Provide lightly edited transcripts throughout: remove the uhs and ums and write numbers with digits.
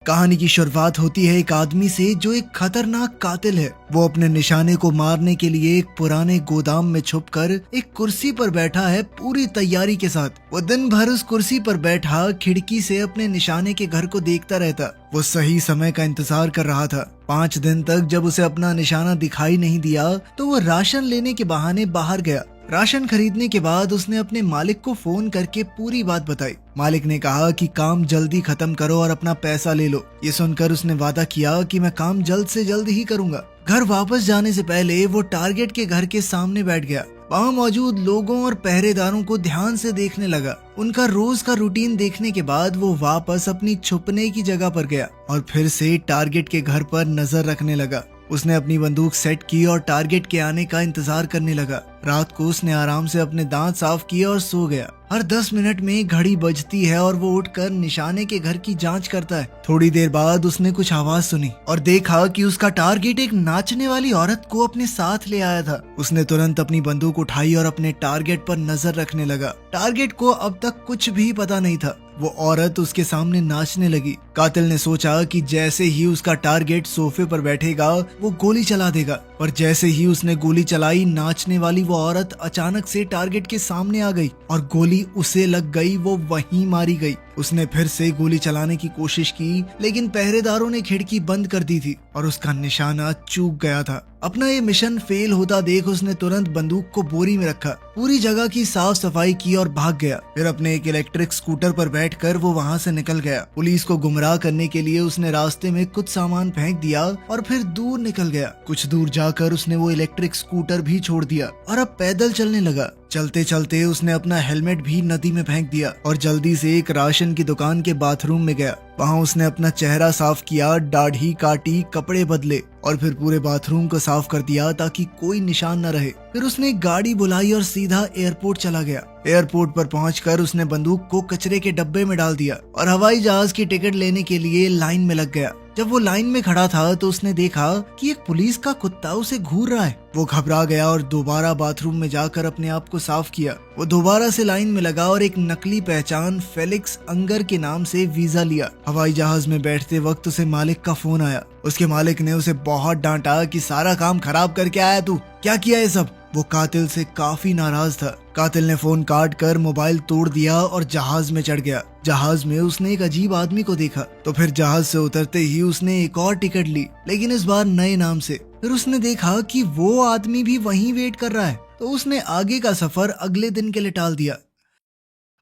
कहानी की शुरुआत होती है एक आदमी से जो एक खतरनाक कातिल है। वो अपने निशाने को मारने के लिए एक पुराने गोदाम में छुपकर एक कुर्सी पर बैठा है पूरी तैयारी के साथ। वो दिन भर उस कुर्सी पर बैठा खिड़की से अपने निशाने के घर को देखता रहता। वो सही समय का इंतजार कर रहा था। 5 दिन तक जब उसे अपना निशाना दिखाई नहीं दिया तो वो राशन लेने के बहाने बाहर गया। राशन खरीदने के बाद उसने अपने मालिक को फोन करके पूरी बात बताई। मालिक ने कहा कि काम जल्दी खत्म करो और अपना पैसा ले लो। ये सुनकर उसने वादा किया कि मैं काम जल्द से जल्द ही करूंगा। घर वापस जाने से पहले वो टारगेट के घर के सामने बैठ गया। वहाँ मौजूद लोगों और पहरेदारों को ध्यान से देखने लगा। उनका रोज का रूटीन देखने के बाद वो वापस अपनी छुपने की जगह पर गया और फिर से टारगेट के घर पर नजर रखने लगा। उसने अपनी बंदूक सेट की और टारगेट के आने का इंतजार करने लगा। रात को उसने आराम से अपने दांत साफ किए और सो गया। हर 10 मिनट में घड़ी बजती है और वो उठकर निशाने के घर की जांच करता है। थोड़ी देर बाद उसने कुछ आवाज सुनी और देखा कि उसका टारगेट एक नाचने वाली औरत को अपने साथ ले आया था। उसने तुरंत अपनी बंदूक उठाई और अपने टारगेट पर नजर रखने लगा। टारगेट को अब तक कुछ भी पता नहीं था। वो औरत उसके सामने नाचने लगी। कातिल ने सोचा कि जैसे ही उसका टारगेट सोफे पर बैठेगा वो गोली चला देगा, पर जैसे ही उसने गोली चलाई नाचने वाली वो औरत अचानक से टारगेट के सामने आ गई और गोली उसे लग गई। वो वहीं मारी गई। उसने फिर से गोली चलाने की कोशिश की लेकिन पहरेदारों ने खिड़की बंद कर दी थी और उसका निशाना चूक गया था। अपना ये मिशन फेल होता देख उसने तुरंत बंदूक को बोरी में रखा, पूरी जगह की साफ सफाई की और भाग गया। फिर अपने एक इलेक्ट्रिक स्कूटर पर बैठकर वो वहाँ से निकल गया। पुलिस को गुमराह करने के लिए उसने रास्ते में कुछ सामान फेंक दिया और फिर दूर निकल गया। कुछ दूर जाकर उसने वो इलेक्ट्रिक स्कूटर भी छोड़ दिया और अब पैदल चलने लगा। चलते चलते उसने अपना हेलमेट भी नदी में फेंक दिया और जल्दी से एक राशन की दुकान के बाथरूम में गया। वहाँ उसने अपना चेहरा साफ किया, दाढ़ी काटी, कपड़े बदले और फिर पूरे बाथरूम को साफ कर दिया ताकि कोई निशान न रहे। फिर उसने एक गाड़ी बुलाई और सीधा एयरपोर्ट चला गया। एयरपोर्ट पर पहुंचकर उसने बंदूक को कचरे के डब्बे में डाल दिया और हवाई जहाज की टिकट लेने के लिए लाइन में लग गया। जब वो लाइन में खड़ा था तो उसने देखा कि एक पुलिस का कुत्ता उसे घूर रहा है। वो घबरा गया और दोबारा बाथरूम में जाकर अपने आप को साफ किया। वो दोबारा से लाइन में लगा और एक नकली पहचान फेलिक्स अंगर के नाम से वीजा लिया। हवाई जहाज में बैठते वक्त उसे मालिक का फोन आया। उसके मालिक ने उसे बहुत डांटा कि सारा काम खराब करके आया तू, क्या किया ये सब। वो कातिल से काफी नाराज था। कातिल ने फोन काट कर मोबाइल तोड़ दिया और जहाज में चढ़ गया। जहाज में उसने एक अजीब आदमी को देखा तो फिर जहाज से उतरते ही उसने एक और टिकट ली, लेकिन इस बार नए नाम से। फिर उसने देखा कि वो आदमी भी वहीं वेट कर रहा है, तो उसने आगे का सफर अगले दिन के लिए टाल दिया।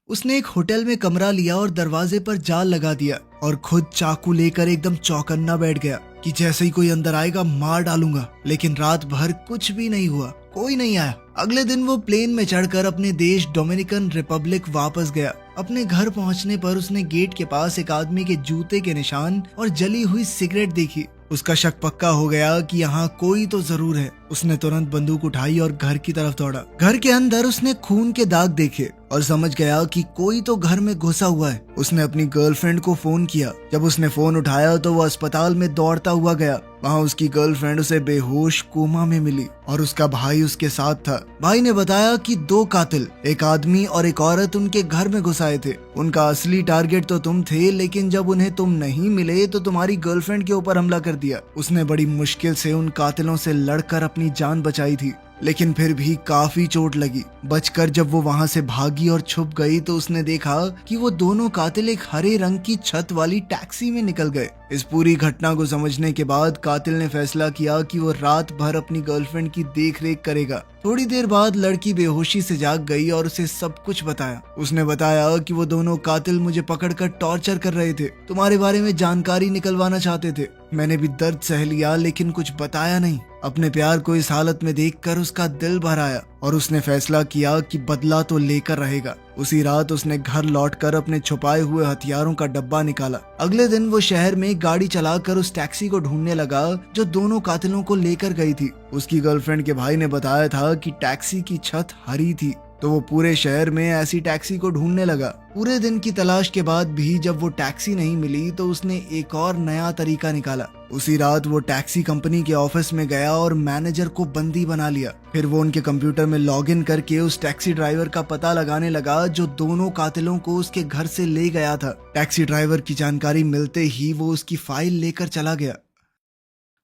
उसने एक होटल में कमरा लिया और दरवाजे पर जाल लगा दिया और खुद चाकू लेकर एकदम चौकन्ना बैठ गया कि जैसे ही कोई अंदर आएगा मार डालूंगा। लेकिन रात भर कुछ भी नहीं हुआ, कोई नहीं आया। अगले दिन वो प्लेन में चढ़कर अपने देश डोमिनिकन रिपब्लिक वापस गया। अपने घर पहुंचने पर उसने गेट के पास एक आदमी के जूते के निशान और जली हुई सिगरेट देखी। उसका शक पक्का हो गया कि यहाँ कोई तो जरूर है। उसने तुरंत बंदूक उठाई और घर की तरफ दौड़ा। घर के अंदर उसने खून के दाग देखे और समझ गया कि कोई तो घर में घुसा हुआ है। उसने अपनी गर्लफ्रेंड को फोन किया। जब उसने फोन उठाया तो वो अस्पताल में दौड़ता हुआ गया। वहाँ उसकी गर्लफ्रेंड उसे बेहोश कोमा में मिली और उसका भाई उसके साथ था। भाई ने बताया कि 2 कातिल, एक आदमी और एक औरत उनके घर में घुस आए थे। उनका असली टारगेट तो तुम थे, लेकिन जब उन्हें तुम नहीं मिले तो तुम्हारी गर्लफ्रेंड के ऊपर हमला कर दिया। उसने बड़ी मुश्किल से उन कातिलों से लड़कर अपनी जान बचाई थी, लेकिन फिर भी काफी चोट लगी। बचकर जब वो वहाँ से भागी और छुप गई तो उसने देखा कि वो दोनों कातिल एक हरे रंग की छत वाली टैक्सी में निकल गए। इस पूरी घटना को समझने के बाद कातिल ने फैसला किया कि वो रात भर अपनी गर्लफ्रेंड की देखरेख करेगा। थोड़ी देर बाद लड़की बेहोशी से जाग गई और उसे सब कुछ बताया। उसने बताया कि वो दोनों कातिल मुझे पकड़कर टॉर्चर कर रहे थे, तुम्हारे बारे में जानकारी निकलवाना चाहते थे। मैंने भी दर्द सह लिया लेकिन कुछ बताया नहीं। अपने प्यार को इस हालत में देखकर उसका दिल भर आया और उसने फैसला किया कि बदला तो लेकर रहेगा। उसी रात उसने घर लौटकर अपने छुपाए हुए हथियारों का डब्बा निकाला। अगले दिन वो शहर में गाड़ी चलाकर उस टैक्सी को ढूंढने लगा जो दोनों कातिलों को लेकर गई थी। उसकी गर्लफ्रेंड के भाई ने बताया था कि टैक्सी की छत हरी थी। तो वो पूरे शहर में ऐसी टैक्सी को ढूंढने लगा। पूरे दिन की तलाश के बाद भी जब वो टैक्सी नहीं मिली तो उसने एक और नया तरीका निकाला। उसी रात वो टैक्सी कंपनी के ऑफिस में गया और मैनेजर को बंदी बना लिया। फिर वो उनके कंप्यूटर में लॉगिन करके उस टैक्सी ड्राइवर का पता लगाने लगा जो दोनों कातिलों को उसके घर से ले गया था। टैक्सी ड्राइवर की जानकारी मिलते ही वो उसकी फाइल लेकर चला गया।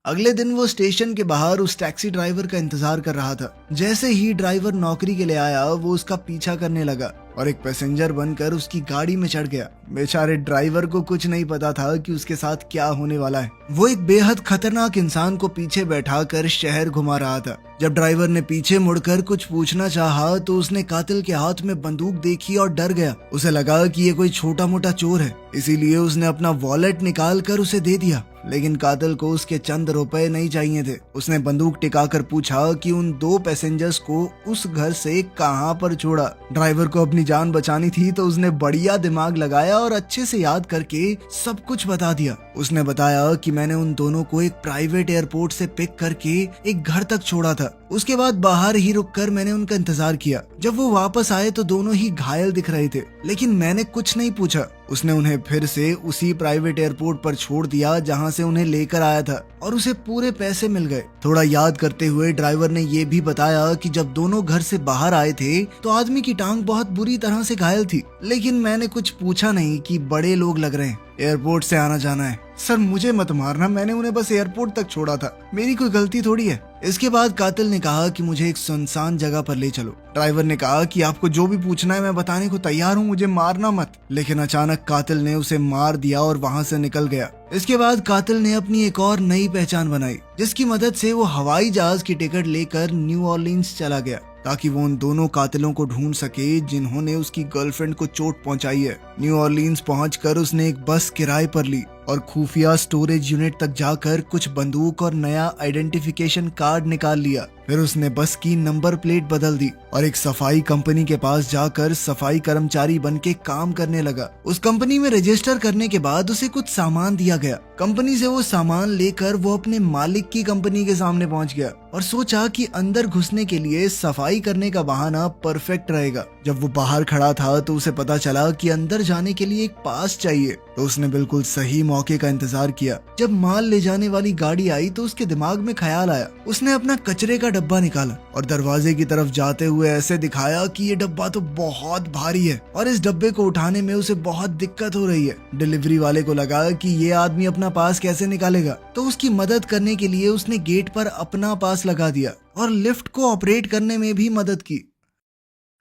अगले दिन वो स्टेशन के बाहर उस टैक्सी ड्राइवर का इंतजार कर रहा था। जैसे ही ड्राइवर नौकरी के लिए आया वो उसका पीछा करने लगा और एक पैसेंजर बनकर उसकी गाड़ी में चढ़ गया। बेचारे ड्राइवर को कुछ नहीं पता था कि उसके साथ क्या होने वाला है। वो एक बेहद खतरनाक इंसान को पीछे बैठाकर शहर घुमा रहा था। जब ड्राइवर ने पीछे मुड़कर कुछ पूछना चाहा तो उसने कातिल के हाथ में बंदूक देखी और डर गया। उसे लगा कि ये कोई छोटा मोटा चोर है, इसीलिए उसने अपना वॉलेट निकाल कर उसे दे दिया। लेकिन कातिल को उसके चंद रुपए नहीं चाहिए थे। उसने बंदूक टिकाकर पूछा कि उन 2 पैसेंजर्स को उस घर से कहां पर छोड़ा। ड्राइवर को अपनी जान बचानी थी तो उसने बढ़िया दिमाग लगाया और अच्छे से याद करके सब कुछ बता दिया। उसने बताया कि मैंने उन दोनों को एक प्राइवेट एयरपोर्ट से पिक करके एक घर तक छोड़ा था। उसके बाद बाहर ही रुककर मैंने उनका इंतजार किया। जब वो वापस आए तो दोनों ही घायल दिख रहे थे, लेकिन मैंने कुछ नहीं पूछा। उसने उन्हें फिर से उसी प्राइवेट एयरपोर्ट पर छोड़ दिया जहां से उन्हें लेकर आया था और उसे पूरे पैसे मिल गए। थोड़ा याद करते हुए ड्राइवर ने ये भी बताया कि जब दोनों घर से बाहर आए थे तो आदमी की टांग बहुत बुरी तरह से घायल थी, लेकिन मैंने कुछ पूछा नहीं कि बड़े लोग लग रहे हैं, एयरपोर्ट से आना जाना है। सर मुझे मत मारना, मैंने उन्हें बस एयरपोर्ट तक छोड़ा था, मेरी कोई गलती थोड़ी है। इसके बाद कातिल ने कहा कि मुझे एक सुनसान जगह पर ले चलो। ड्राइवर ने कहा कि आपको जो भी पूछना है मैं बताने को तैयार हूँ, मुझे मारना मत। लेकिन अचानक कातिल ने उसे मार दिया और वहाँ से निकल गया। इसके बाद कातिल ने अपनी एक और नई पहचान बनाई, जिसकी मदद से वो हवाई जहाज की टिकट लेकर न्यू ऑरलीन्स चला गया ताकि वो उन दोनों कातिलों को ढूंढ सके जिन्होंने उसकी गर्लफ्रेंड को चोट पहुंचाई है। न्यू ऑरलीन्स पहुंचकर उसने एक बस किराए पर ली और खुफिया स्टोरेज यूनिट तक जाकर कुछ बंदूक और नया आइडेंटिफिकेशन कार्ड निकाल लिया। फिर उसने बस की नंबर प्लेट बदल दी और एक सफाई कंपनी के पास जाकर सफाई कर्मचारी बन के काम करने लगा। उस कंपनी में रजिस्टर करने के बाद उसे कुछ सामान दिया गया। कंपनी से वो सामान लेकर वो अपने मालिक की कंपनी के सामने पहुंच गया और सोचा कि अंदर घुसने के लिए सफाई करने का बहाना परफेक्ट रहेगा। जब वो बाहर खड़ा था तो उसे पता चला कि अंदर जाने के लिए एक पास चाहिए, तो उसने बिल्कुल सही मौके का इंतजार किया। जब माल ले जाने वाली गाड़ी आई तो उसके दिमाग में ख्याल आया। उसने अपना कचरे का डब्बा निकाला और दरवाजे की तरफ जाते हुए ऐसे दिखाया कि ये डब्बा तो बहुत भारी है और इस डब्बे को उठाने में उसे बहुत दिक्कत हो रही है। डिलीवरी वाले को लगा कि ये आदमी अपना पास कैसे निकालेगा, तो उसकी मदद करने के लिए उसने गेट पर अपना पास लगा दिया और लिफ्ट को ऑपरेट करने में भी मदद की।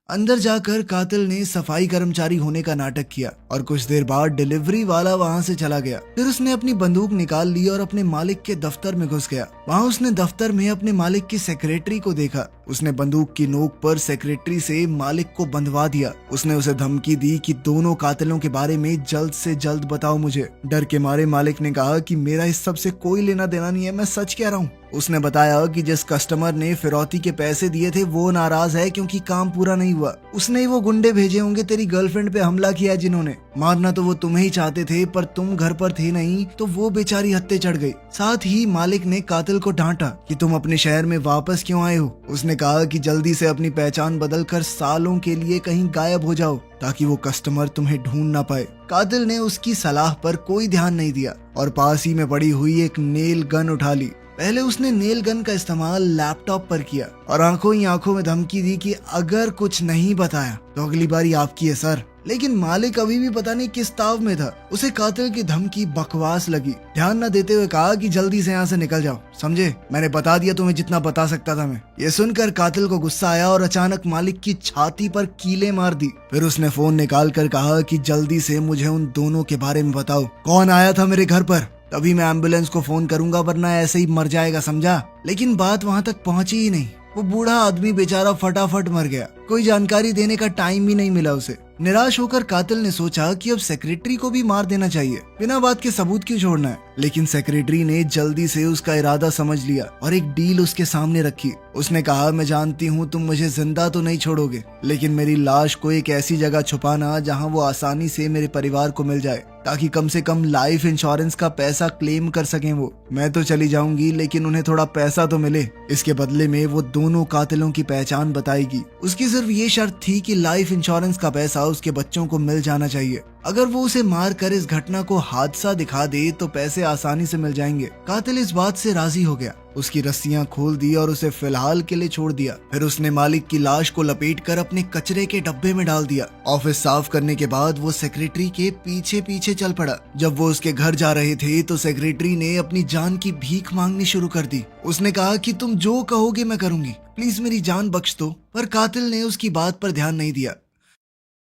अंदर जाकर कातिल ने सफाई कर्मचारी होने का नाटक किया और कुछ देर बाद डिलीवरी वाला वहां से चला गया। फिर उसने अपनी बंदूक निकाल ली और अपने मालिक के दफ्तर में घुस गया। वहां उसने दफ्तर में अपने मालिक की सेक्रेटरी को देखा। उसने बंदूक की नोक पर सेक्रेटरी से मालिक को बंधवा दिया। उसने उसे धमकी दी कि दोनों कातिलों के बारे में जल्द से जल्द बताओ मुझे। डर के मारे मालिक ने कहा कि मेरा इस सब से कोई लेना देना नहीं है, मैं सच कह रहा हूँ। उसने बताया कि जिस कस्टमर ने फिरौती के पैसे दिए थे वो नाराज है क्योंकि काम पूरा नहीं हुआ। उसने ही वो गुंडे भेजे होंगे तेरी गर्लफ्रेंड पे हमला किया जिन्होंने। मारना तो वो तुम्हें ही चाहते थे पर तुम घर पर थे नहीं तो वो बेचारी हत्या चढ़ गई। साथ ही मालिक ने कातिल को डांटा कि तुम अपने शहर में वापस क्यों आए हो। उसने कहा कि जल्दी से अपनी पहचान बदलकर सालों के लिए कहीं गायब हो जाओ ताकि वो कस्टमर तुम्हें ढूंढ ना पाए। कातिल ने उसकी सलाह पर कोई ध्यान नहीं दिया और पास ही में पड़ी हुई एक नेल गन उठा ली। पहले उसने नेल गन का इस्तेमाल लैपटॉप पर किया और आंखों ही आंखों में धमकी दी कि अगर कुछ नहीं बताया तो अगली बारी आपकी है सर। लेकिन मालिक अभी भी पता नहीं किस ताव में था। उसे कातिल की धमकी बकवास लगी। ध्यान न देते हुए कहा कि जल्दी से यहाँ से निकल जाओ, समझे? मैंने बता दिया तुम्हें जितना बता सकता था मैं। ये सुनकर कातिल को गुस्सा आया और अचानक मालिक की छाती पर कीलें मार दी। फिर उसने फोन निकाल कर कहा कि जल्दी से मुझे उन दोनों के बारे में बताओ, कौन आया था मेरे घर पर, तभी मैं एम्बुलेंस को फोन करूंगा वरना ऐसे ही मर जाएगा, समझा? लेकिन बात वहां तक पहुंची ही नहीं। वो बूढ़ा आदमी बेचारा फटाफट मर गया। कोई जानकारी देने का टाइम भी नहीं मिला उसे। निराश होकर कातिल ने सोचा कि अब सेक्रेटरी को भी मार देना चाहिए, बिना बात के सबूत क्यों छोड़ना है। लेकिन सेक्रेटरी ने जल्दी से उसका इरादा समझ लिया और एक डील उसके सामने रखी। उसने कहा, मैं जानती हूँ तुम मुझे जिंदा तो नहीं छोड़ोगे, लेकिन मेरी लाश को एक ऐसी जगह छुपाना जहाँ वो आसानी से मेरे परिवार को मिल जाए, ताकि कम से कम लाइफ इंश्योरेंस का पैसा क्लेम कर सकें वो। मैं तो चली जाऊंगी लेकिन उन्हें थोड़ा पैसा तो मिले। इसके बदले में वो दोनों कातिलों की पहचान बताएगी। उसकी सिर्फ ये शर्त थी कि लाइफ इंश्योरेंस का पैसा उसके बच्चों को मिल जाना चाहिए। अगर वो उसे मार कर इस घटना को हादसा दिखा दे तो पैसे आसानी से मिल जाएंगे। कातिल इस बात से राजी हो गया, उसकी रस्सियां खोल दी और उसे फिलहाल के लिए छोड़ दिया। फिर उसने मालिक की लाश को लपेटकर अपने कचरे के डब्बे में डाल दिया। ऑफिस साफ करने के बाद वो सेक्रेटरी के पीछे पीछे चल पड़ा। जब वो उसके घर जा रहे थे तो सेक्रेटरी ने अपनी जान की भीख मांगनी शुरू कर दी। उसने कहा कि तुम जो कहोगे मैं करूंगी, प्लीज मेरी जान बख्श दो। पर कातिल ने उसकी बात पर ध्यान नहीं दिया।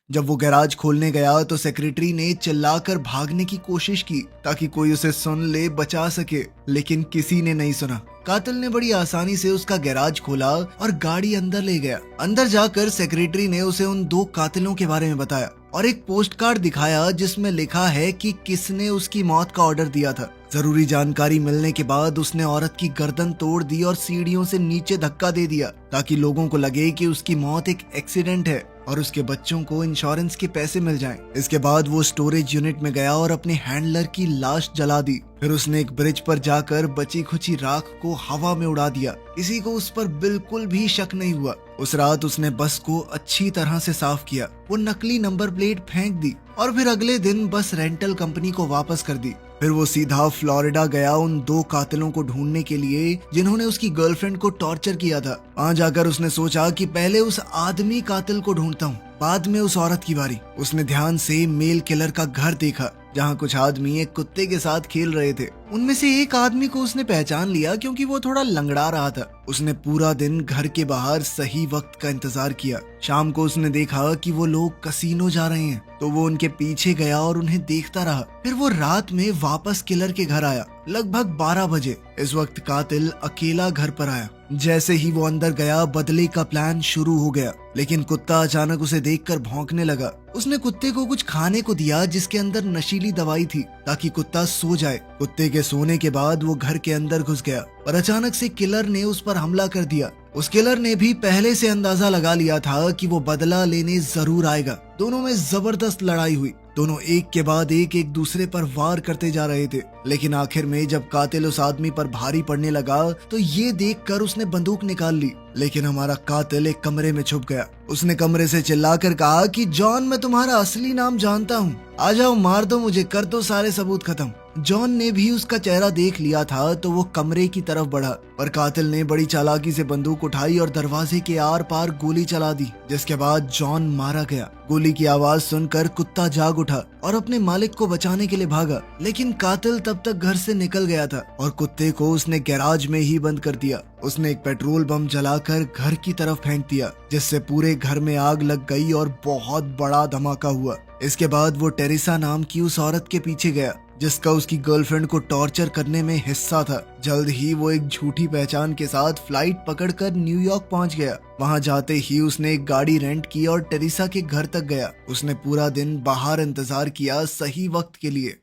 जब वो गैराज खोलने गया तो सेक्रेटरी ने चिल्लाकर भागने की कोशिश की ताकि कोई उसे सुन ले, बचा सके, लेकिन किसी ने नहीं सुना। कातिल ने बड़ी आसानी से उसका गैराज खोला और गाड़ी अंदर ले गया। अंदर जाकर सेक्रेटरी ने उसे उन 2 कातिलों के बारे में बताया और एक पोस्ट कार्ड दिखाया जिसमें लिखा है कि किसने उसकी मौत का ऑर्डर दिया था। जरूरी जानकारी मिलने के बाद उसने औरत की गर्दन तोड़ दी और सीढ़ियों से नीचे धक्का दे दिया ताकि लोगों को लगे कि उसकी मौत एक एक्सीडेंट है और उसके बच्चों को इंश्योरेंस के पैसे मिल जाएं। इसके बाद वो स्टोरेज यूनिट में गया और अपने हैंडलर की लाश जला दी। फिर उसने एक ब्रिज पर जाकर बची खुची राख को हवा में उड़ा दिया। किसी को उस पर बिल्कुल भी शक नहीं हुआ। उस रात उसने बस को अच्छी तरह से साफ किया, वो नकली नंबर प्लेट फेंक दी और फिर अगले दिन बस रेंटल कंपनी को वापस कर दी। फिर वो सीधा फ्लोरिडा गया उन 2 कातिलों को ढूंढने के लिए जिन्होंने उसकी गर्लफ्रेंड को टॉर्चर किया था। वहाँ जाकर उसने सोचा कि पहले उस आदमी कातिल को ढूंढता हूँ, बाद में उस औरत की बारी। उसने ध्यान से मेल किलर का घर देखा जहाँ कुछ आदमी एक कुत्ते के साथ खेल रहे थे। उनमें से एक आदमी को उसने पहचान लिया क्योंकि वो थोड़ा लंगड़ा रहा था। उसने पूरा दिन घर के बाहर सही वक्त का इंतजार किया। शाम को उसने देखा कि वो लोग कसीनो जा रहे हैं तो वो उनके पीछे गया और उन्हें देखता रहा। फिर वो रात में वापस किलर के घर आया, लगभग 12 बजे। इस वक्त कातिल अकेला घर पर आया। जैसे ही वो अंदर गया बदले का प्लान शुरू हो गया, लेकिन कुत्ता अचानक उसे देखकर भौंकने लगा। उसने कुत्ते को कुछ खाने को दिया जिसके अंदर नशीली दवाई थी ताकि कुत्ता सो जाए। कुत्ते के सोने के बाद वो घर के अंदर घुस गया और अचानक से किलर ने उस पर हमला कर दिया। उस किलर ने भी पहले से अंदाजा लगा लिया था कि वो बदला लेने जरूर आएगा। दोनों में जबरदस्त लड़ाई हुई। दोनों एक के बाद एक दूसरे पर वार करते जा रहे थे, लेकिन आखिर में जब कातिल उस आदमी पर भारी पड़ने लगा तो ये देखकर उसने बंदूक निकाल ली, लेकिन हमारा कातिल एक कमरे में छुप गया। उसने कमरे से चिल्लाकर कहा कि जॉन, मैं तुम्हारा असली नाम जानता हूँ, आ जाओ, मार दो मुझे, कर दो सारे सबूत खत्म। जॉन ने भी उसका चेहरा देख लिया था तो वो कमरे की तरफ बढ़ा, पर कातिल ने बड़ी चालाकी से बंदूक उठाई और दरवाजे के आर पार गोली चला दी, जिसके बाद जॉन मारा गया। गोली की आवाज सुनकर कुत्ता जाग उठा और अपने मालिक को बचाने के लिए भागा, लेकिन कातिल तब तक घर से निकल गया था और कुत्ते को उसने गैराज में ही बंद कर दिया। उसने एक पेट्रोल बम जलाकर घर की तरफ फेंक दिया, जिससे पूरे घर में आग लग गई और बहुत बड़ा धमाका हुआ। इसके बाद वो टेरेसा नाम की उस औरत के पीछे गया जिसका उसकी गर्लफ्रेंड को टॉर्चर करने में हिस्सा था। जल्द ही वो एक झूठी पहचान के साथ फ्लाइट पकड़कर न्यूयॉर्क पहुंच गया। वहां जाते ही उसने एक गाड़ी रेंट की और टेरेसा के घर तक गया। उसने पूरा दिन बाहर इंतजार किया सही वक्त के लिए।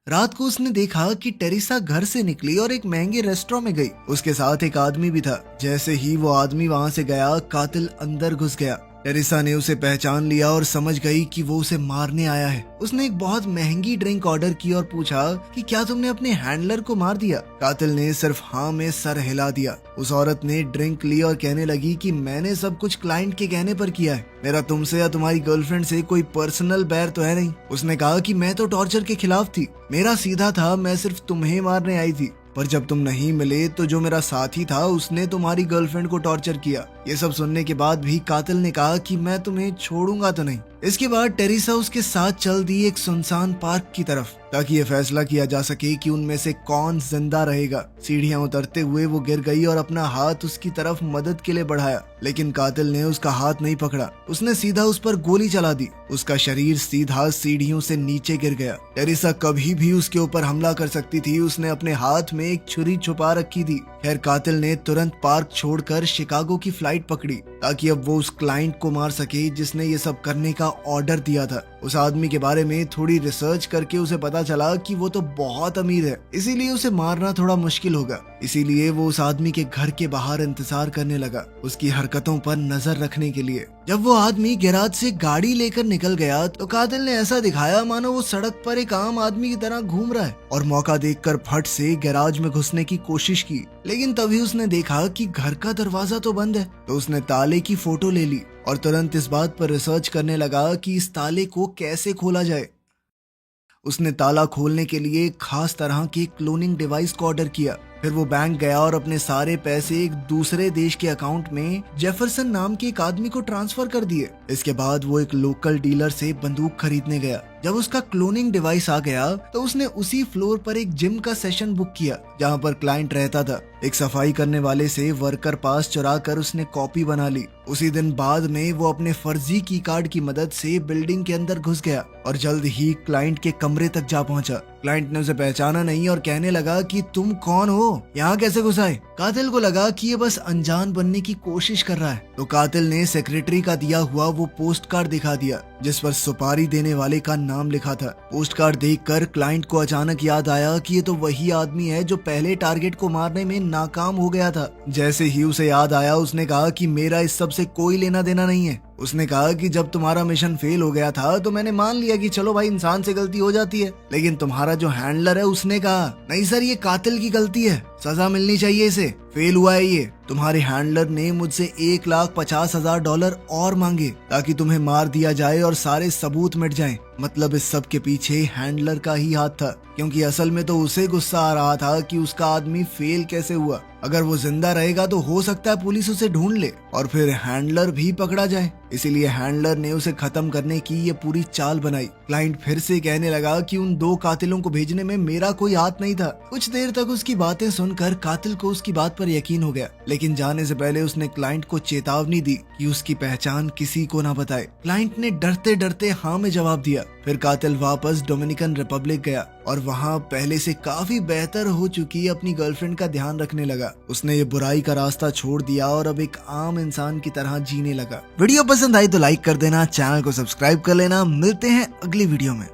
रात को उसने देखा कि टेरेसा घर से निकली और एक महंगे रेस्टोरेंट में गई। उसके साथ एक आदमी भी था। जैसे ही वो आदमी वहां से गया, कातिल अंदर घुस गया। टेरेसा ने उसे पहचान लिया और समझ गई कि वो उसे मारने आया है। उसने एक बहुत महंगी ड्रिंक ऑर्डर की और पूछा कि क्या तुमने अपने हैंडलर को मार दिया? कातिल ने सिर्फ हाँ में सर हिला दिया। उस औरत ने ड्रिंक ली और कहने लगी कि मैंने सब कुछ क्लाइंट के कहने पर किया है। मेरा तुमसे या तुम्हारी गर्लफ्रेंड से कोई पर्सनल बैर तो है नहीं। उसने कहा कि मैं तो टॉर्चर के खिलाफ थी, मेरा सीधा था, मैं सिर्फ तुम्हें मारने आई थी, पर जब तुम नहीं मिले तो जो मेरा साथी था उसने तुम्हारी गर्लफ्रेंड को टॉर्चर किया। ये सब सुनने के बाद भी कातिल ने कहा कि मैं तुम्हें छोड़ूंगा तो नहीं। इसके बाद टेरेसा उसके साथ चल दी एक सुनसान पार्क की तरफ ताकि ये फैसला किया जा सके कि उनमें से कौन जिंदा रहेगा। सीढ़ियां उतरते हुए वो गिर गई और अपना हाथ उसकी तरफ मदद के लिए बढ़ाया, लेकिन कातिल ने उसका हाथ नहीं पकड़ा। उसने सीधा उस पर गोली चला दी। उसका शरीर सीधा सीढ़ियों से नीचे गिर गया। टेरेसा कभी भी उसके ऊपर हमला कर सकती थी। उसने अपने हाथ में एक छुरी छुपा रखी थी। खैर, कातिल ने तुरंत पार्क छोड़कर शिकागो की फ्लाइट पकड़ी ताकि अब वो उस क्लाइंट को मार सके जिसने ये सब करने का ऑर्डर दिया था। उस आदमी के बारे में थोड़ी रिसर्च करके उसे पता चला कि वो तो बहुत अमीर है, इसीलिए उसे मारना थोड़ा मुश्किल होगा। इसीलिए वो उस आदमी के घर के बाहर इंतजार करने लगा, उसकी हरकतों पर नजर रखने के लिए। जब वो आदमी गैराज से गाड़ी लेकर निकल गया तो कातिल ने ऐसा दिखाया मानो वो सड़क पर एक आम आदमी की तरह घूम रहा है और मौका देखकर फट से गैराज में घुसने की कोशिश की, लेकिन तभी उसने देखा कि घर का दरवाजा तो बंद है। तो उसने ताले ताले की फोटो ले ली और तुरंत इस बात पर रिसर्च करने लगा कि इस ताले को कैसे खोला जाए। उसने ताला खोलने के लिए एक खास तरह की क्लोनिंग डिवाइस को ऑर्डर किया। फिर वो बैंक गया और अपने सारे पैसे एक दूसरे देश के अकाउंट में जेफरसन नाम के एक आदमी को ट्रांसफर कर दिए। इसके बाद वो एक लोकल डीलर से बंदूक खरीदने गया। जब उसका क्लोनिंग डिवाइस आ गया तो उसने उसी फ्लोर पर एक जिम का सेशन बुक किया जहाँ पर क्लाइंट रहता था। एक सफाई करने वाले से वर्कर पास चुरा कर उसने कॉपी बना ली। उसी दिन बाद में वो अपने फर्जी की कार्ड की मदद से बिल्डिंग के अंदर घुस गया और जल्द ही क्लाइंट के कमरे तक जा पहुंचा। क्लाइंट ने उसे पहचाना नहीं और कहने लगा कि तुम कौन हो, यहाँ कैसे घुस आए। कातिल को लगा कि ये बस अनजान बनने की कोशिश कर रहा है, तो कातिल ने सेक्रेटरी का दिया हुआ वो पोस्ट कार्ड दिखा दिया जिस पर सुपारी देने वाले का नाम लिखा था। पोस्ट कार्ड देखकर क्लाइंट को अचानक याद आया कि ये तो वही आदमी है जो पहले टारगेट को मारने में नाकाम हो गया था। जैसे ही उसे याद आया उसने कहा कि मेरा इस सब से कोई लेना देना नहीं है। उसने कहा कि जब तुम्हारा मिशन फेल हो गया था तो मैंने मान लिया कि चलो भाई इंसान से गलती हो जाती है, लेकिन तुम्हारा जो हैंडलर है उसने कहा नहीं सर ये कातिल की गलती है, सजा मिलनी चाहिए, इसे फेल हुआ है ये। तुम्हारे हैंडलर ने मुझसे $1,50,000 और मांगे ताकि तुम्हें मार दिया जाए और सारे सबूत मिट जाएं। मतलब इस सब के पीछे हैंडलर का ही हाथ था, क्योंकि असल में तो उसे गुस्सा आ रहा था कि उसका आदमी फेल कैसे हुआ। अगर वो जिंदा रहेगा तो हो सकता है पुलिस उसे ढूंढ ले और फिर हैंडलर भी पकड़ा जाए। इसीलिए हैंडलर ने उसे खत्म करने की ये पूरी चाल बनाई। क्लाइंट फिर से कहने लगा कि उन 2 कातिलों को भेजने में मेरा कोई हाथ नहीं था। कुछ देर तक उसकी बातें सुनकर कातिल को उसकी बात पर यकीन हो गया, लेकिन जाने से पहले उसने क्लाइंट को चेतावनी दी कि उसकी पहचान किसी को ना बताए। क्लाइंट ने डरते डरते हाँ में जवाब दिया। फिर कातिल वापस डोमिनिकन रिपब्लिक गया और वहाँ पहले से काफी बेहतर हो चुकी अपनी गर्लफ्रेंड का ध्यान रखने लगा। उसने ये बुराई का रास्ता छोड़ दिया और अब एक आम इंसान की तरह जीने लगा। वीडियो पसंद आई तो लाइक कर देना, चैनल को सब्सक्राइब कर लेना। मिलते हैं अगली वीडियो में।